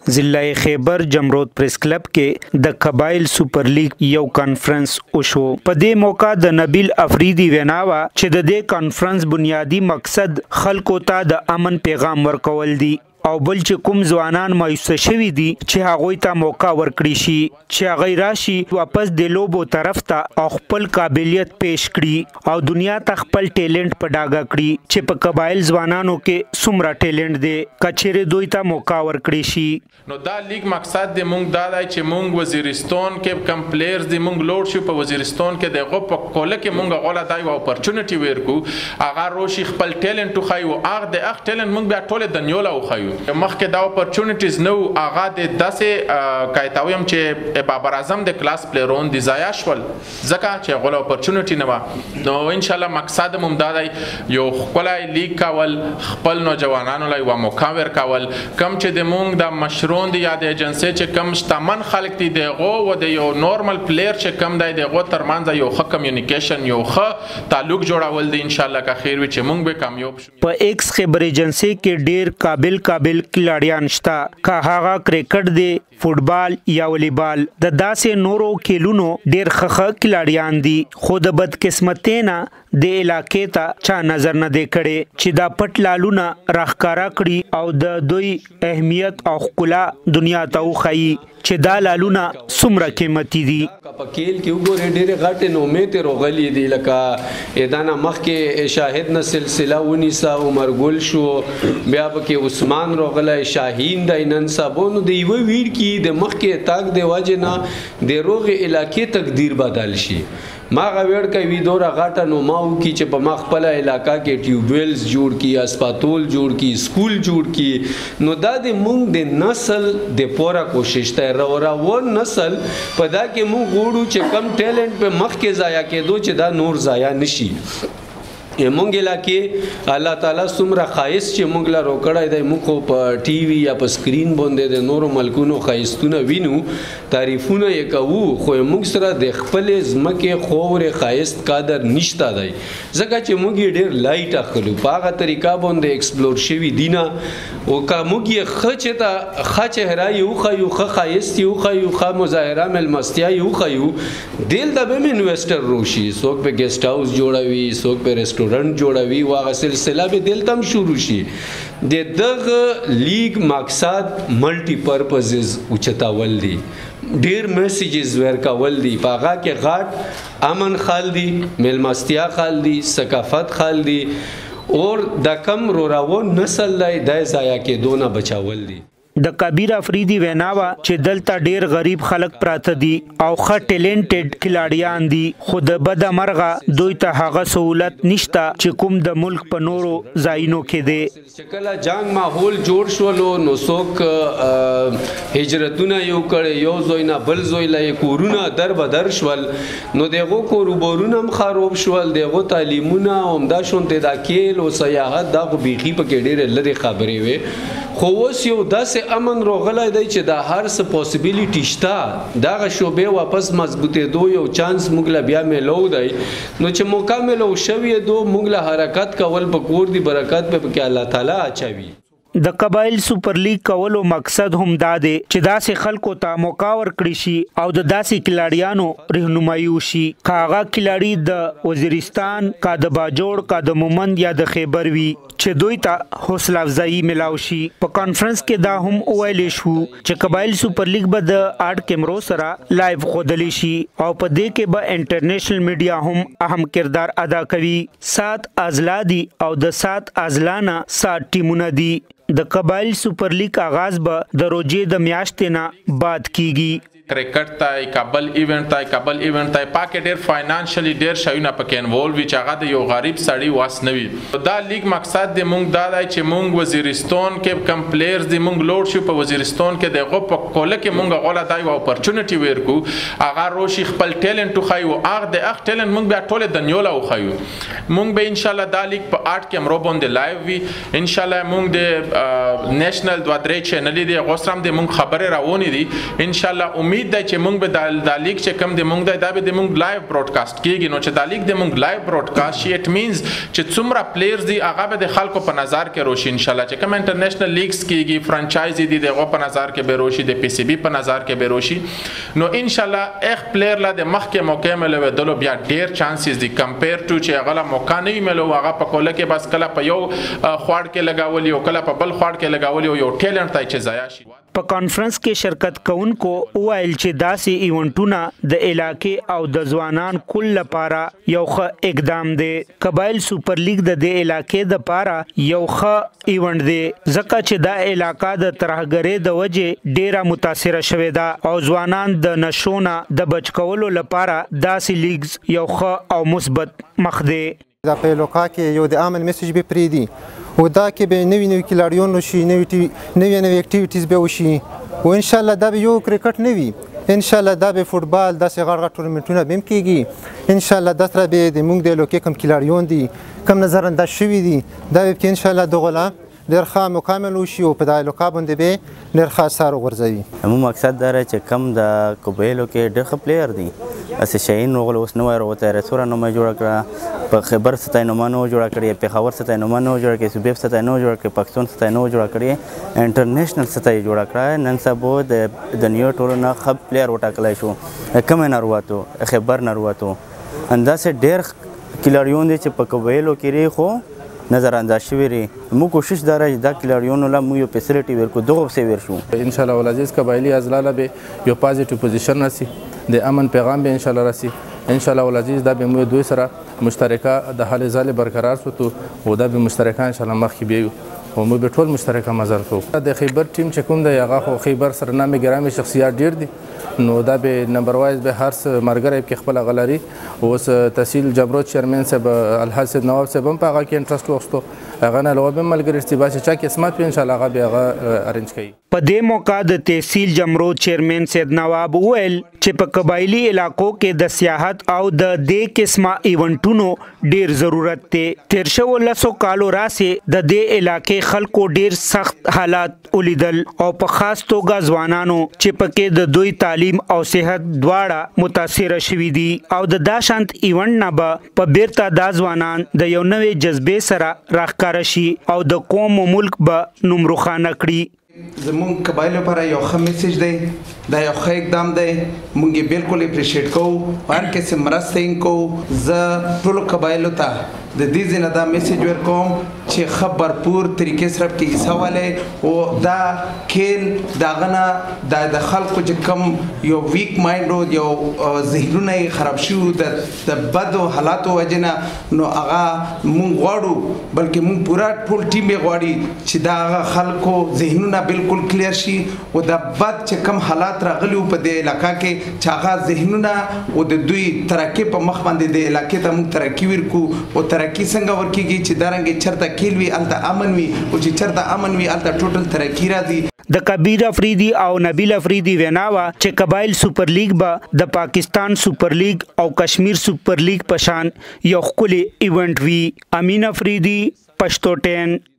ضلع خیبر جمرود پریس کلب کې د قبایل سپر لیگ یو کانفرنس وشو. په دې موقع د نبیل افریدي ویناوه چې د دې کانفرنس بنیادی مقصد خلکو ته د امن پیغام ورکول دي او بل چې کوم ځوانان مایوسه شوي دي چې هغوی ته موقع ورکړي شي چې هغوی راشي واپس د لوبو طرف ته او خپل قابلیت پیش کړي او دنیا ته خپل ټیلنټ په ډاګه کړي چې په قبایل ځوانانو کې څومره ټیلنټ دی که چیرې دوی ته موقع ورکړي شي. نو دا لیگ مقصد دی مونږ دا دی چې مونږ وزیرستان کې کم پلیئرز دی مونږ لوډ شو په وزیرستان کې دغه په کوله کې مونږ غوړه دی او اپورچونټی ورکو هغه روشي خپل ټیلنټ خو او هغه د اخ ټیلنټ مونږ بیا ټوله د نیول او خو مخکې دا اپورچونټیز نو هغه د داسې کایتاویم چې بابر اعظم د کلاس پلیرون دی ضایع شول ځکه چې غوړه اپورچونټی نه و. نو ان شاء الله مقصد مونږ دا دی یو خپلای لیگ کول خپل نوجوانانو لای و موقع ورکول کم چې د مونږ د مشرون دی یا د ایجنسی چې کم شتمن خلک دي دغه و د یو نورمال پلیر چې کم دی دغه ترمنځ یو ښه کمیونیکیشن یو ښه تعلق جوړول دی ان شاء الله که خیر وي چې مونږ به کامیاب شو. په ایکس خبر ایجنسی کې ډیر قابل کلاړیان شته که هغه کرکټ دی فوټبال یا والیبال د داسې نورو کېلونو ډیر ښه کلاړیان دي خو د بدقسمتۍ نه د علاقې ته چا نظر نه دی کړی چې دا پټ لالونه راښکاره کړي او د دوی اهمیت او ښکلا دنیا ته وښایي چې دا لالونه څومره قیمتي دي. په کېل کې وګورئ ډېرې غټې نومې ترې راغلي دي لکه دا نه مخکې شاهد نه سلسله ونیسه عمر ګل شو بیا پکې عثمان راغلی شاهین دی نن سبا نو د یوه ویډ کې د مخکې تاک د وجې نه د روغې علاقې تقدیر بدل شي. ما غوړ کوي دوره غاټه نو ماو کی چې په ما خپل علاقہ کې ټیوبویلز جوړ کی اسپاتول جوړ کی سکول جوړ کی نو دا د مونږ د نسل د پوره کوشش ته و نسل په دا کې مونږ غوړو چې کم ټیلنټ په مخ کې ضایع کېدو چې دا نور ضایع نشي. مونږ علاقې الله تعالی څومره ښایست چې مونږ لا روکړی دی مونږ په ټي وي یا په سکرین باندې د نورو ملکونو ښایستونه وینو تعریفونه یې کوو خو مونږ سره د خپلې ځمکې خاورې ښایست قدر نشته دی ځکه چې مونږ یې ډېر لایټ اخلو په هغه طریقه باندې ایکسپلور شوي دي نه او که مونږ یې ښه چهره یې وښیو ښه ښایست یې وښیو ښه مظاهره میلمستیا یې وښیو دلته به هم انویسټر روشي څوک په ګیسټ هاوس جوړوي څوک په ریسټورنټ جوړوي واغه سلسله به دلته هم شروع شي. د دغه لیگ مقصد ملټي پرپزز اوچتاول دي ډیر میسیجز ورکول دي په هغه کې غاټ امن خال دي میلمستیا خال دي ثقافت خال دي اور د کم روراون نسل لای د ضایع کېدو نه بچاول دي. د کبیر افریدي ویناوه چې دلته ډیر غریب خلک پراته دي او ښه ټیلنټډ کلاړیان دي خو د بده مرغه دوی ته هغه سہولت نشته چې کوم د ملک په نورو ځایونو کې دی. چې کله جنگ ماحول جوړ شولو نو څوک هجرتونه یو کړي یو ځای نه بل ځای له کورونه در بدر شول نو دغه کاروبارونه هم خراب شول دغه تعلیمونه همدا شونته دا کېل او سیاحت دا خو بیخي پکې ډېرې لرې خبرې وې خو اوس یو داسې امن راغلی دی چې دا هر څه پاسبیلیټي شته دغه شعبې واپس مضبوطېدو یو چانس موږ له بیا میلو دی نو چې موقع میلو شوی دو موږ له حرکت کول په کور دی برکت په کې الله تعالی اچوي. د قبایل سپر لیگ کولو مقصد هم دا دی چې داسې خلکو ته موقع ورکړي شي او د داسې کلاړیانو رهنمایي وشي که هغه کلاړي د وزیرستان کا د باجوړ کا د مومند یا د خیبر وي چې دوی ته حوصله افزایي ملاو شي. په کانفرنس کې دا هم وویلی شو چې قبایل سپر لیگ به د 8 کیمرو سره لایو ښودلی شي او په دې کې به انټرنیشنل میډیا هم اهم کردار ادا کوي. 7 اضلاع دي او د 7 اضلاع نه 7 ټیمونه دي. د قبایل سپر لیگ آغاز به د روجې د میاشتې نه بعد کیږي. کرکټ ته کابل ایونت ته پاکې ډېر فاینانشلی ډېر شیونه پکې انوالو وي چې هغه د یو غریب سړي واس نه وي. دا لیگ مقصد دی مونږ دا دی چې مونږ وزیرستان کې کم پلیئرز دی مونږ لوډ شو په وزیرستان کې دغه په کوله کې مونږ غوړه دی او اپورچونټی ورکو هغه روشي خپل ټیلنټ خو هغه د اخ ټیلنټ مونږ بیا ټوله د نیول او خو مونږ به ان شاء الله دا لیگ په 8 کیمرو باندې لایو وي ان شاء الله مونږ د نېشنل 2-3 چینل دی غوسرم دی مونږ خبره راونی دي ان شاء الله امید دی چې مونږ به د لیګ چې کم د مونږ دی دا به د مونږ لایو براډکاسټ کیږي نو چې د لیګ د مونږ لایو براډکاسټ شي اټ مینز چې څومره پلیئرز دي هغه به د خلکو په نظر کې روشي ان شاء الله چې کوم انټرنیشنل لیګز کیږي فرانچایزي دي دغه په نظر کې به روشي د پی سی بی په نظر کې به روشي نو ان شاء الله اخ پلیئر لا د مخ کې موقع ملوي دلو بیا ډیر چانسز دي کمپیر ټو چې هغه موقع نه ملو هغه په کوله کې بس کله په یو خواړ کې لگاولي او کله په بل خواړ کې لگاولي او یو ټیلنټ تای چې ضایع شي په کانفرنس کې شرکت کوونکو وویل چې داسې ایونټونه د علاقې او د ځوانان کل لپاره یو ښه اقدام دی قبایل سپر لیګ د دې علاقې د لپاره یو ښه ایونټ دی ځکه چې دا علاقه د ترهګرۍ د وجې ډیره متاثره شوې ده او ځوانان د نشونه د بچ کولو لپاره داسې لیګز یو ښه او مثبت مخ دی دا په لوکا کې یو د امن میسج به پریدي و دا کې به نوی کلاریون شي نوی اکټیویټیز به وشي و ان شاء الله دا به یو کرکټ نوی ان شاء الله دا به فوتبال داسې غړغړ ټورنمنټونه به هم کیږي ان شاء الله دا سره به د موږ د لوکې کم کلاریون دي کم نظر انداز شوي دي دا به ان شاء الله دغه ډېر ښه مکمل وشي او په دغه لوکا باندې به ډېر ښه اثر وغورځوي زموږ مقصد دا دی چې کم د قبایلو کې ډېر ښه پلیئر دي اسې شاهین راغلی اوس نوی راوتی رسوره نومه یې جوړه کړه په خیبر ستای نومه نه جوړه کړې پېښور ستای نومه نه جوړه کړې صوبیب ستای نه جوړه کړې پاکستان ستای نه جوړه کړې انټرنیشنل ستای جوړه کړه نن سبا د دنیا ټولو نه ښه پلیئر وټاکلی شو کمی نه راوتو خیبر نه راوتو همداسې ډېر کلاریون دي چې په قبایلو کې خو نظر انداز شوی ری مو کوشش داره چې دا کلاریونو لا مو یو فیسیلیټي ورکو دغه څه ورشو ان شاء الله ولعزیز قبایلی ازلاله به یو پازیټیو پوزیشن راسي د امن پیغام به ان شاء الله راسي ان شاء الله ولعزیز دا به مو دوی سره مشترکه د حل زال برقرار سوتو او دا به مشترکه ان شاء الله مخکې بیو او مو به ټول مشترکه مزر کوو د خیبر ټیم چې کوم دی هغه خو خیبر سرنامه ګرامي شخصیات ډیر دي نو دا به نمبر وایز به هر څه مرګره کې خپل غلري اوس تحصیل جبروت چیرمن صاحب الحاج نواب صاحب هم په هغه کې انټرست وغوښتو هغه نه علاوه به ملګری استباس چا قسمت به ان شاء الله هغه به هغه ارنج کوي په دې موقع د تحصیل جمرود چیرمن سید نواب ویل چې په قبایلی علاقو کې د سیاحت او د دې قسمه ایونټونو ډیر ضرورت دی تیر شو لسو کالو راسې د دې علاقې خلکو ډیر سخت حالات ولیدل او په خاص توګه ځوانانو چې پکې د دوی تعلیم او صحت دواړه متاثر شوي دي او د داشانت ایونټ نه به په بیرته دا ځوانان د یو نوې جذبې سره راښکاره شي او د قوم او ملک به نوم روښانه کړي زمونږ قبایلو لپاره یو ښه میسج دی دا یو ښه اقدام دی مونږ یې بالکل اپریشیټ کوو هر قسم مرسته یې کوو زه ټولو قبایلو ته د دې ځای نه دا میسج ورکوم چې ښه برپور طریقې سره پکې حصه والی او دا کھیل د هغه نه د خلکو چې کوم یو ویک مایند و یو ذهنونه یې خراب شوي د بدو حالاتو وجې نه نو هغه مونږ غواړو بلکې مونږ پوره ټول ټیم یې غواړي چې دا هغه خلکو ذهنونه بالکل کلیر شي او د بد چې کم حالات راغلي په دې علاقه کې چې هغه ذهنونه او د دوی ترقي په مخ باندې د علاقې ته موږ ترقي ورکو او ترقي څنګه ورکیږي چې دارنګ چرته کیل وي الته امن وي او چې چرته امن وي الته ټوټل ترقي راځي د کبیر افریدي او نبیل افریدي ویناوه چې قبایل سپر لیګ به د پاکستان سپر لیګ او کشمیر سپر لیګ په شان یو ښکلی ایونټ وي امین افریدي پښتو 10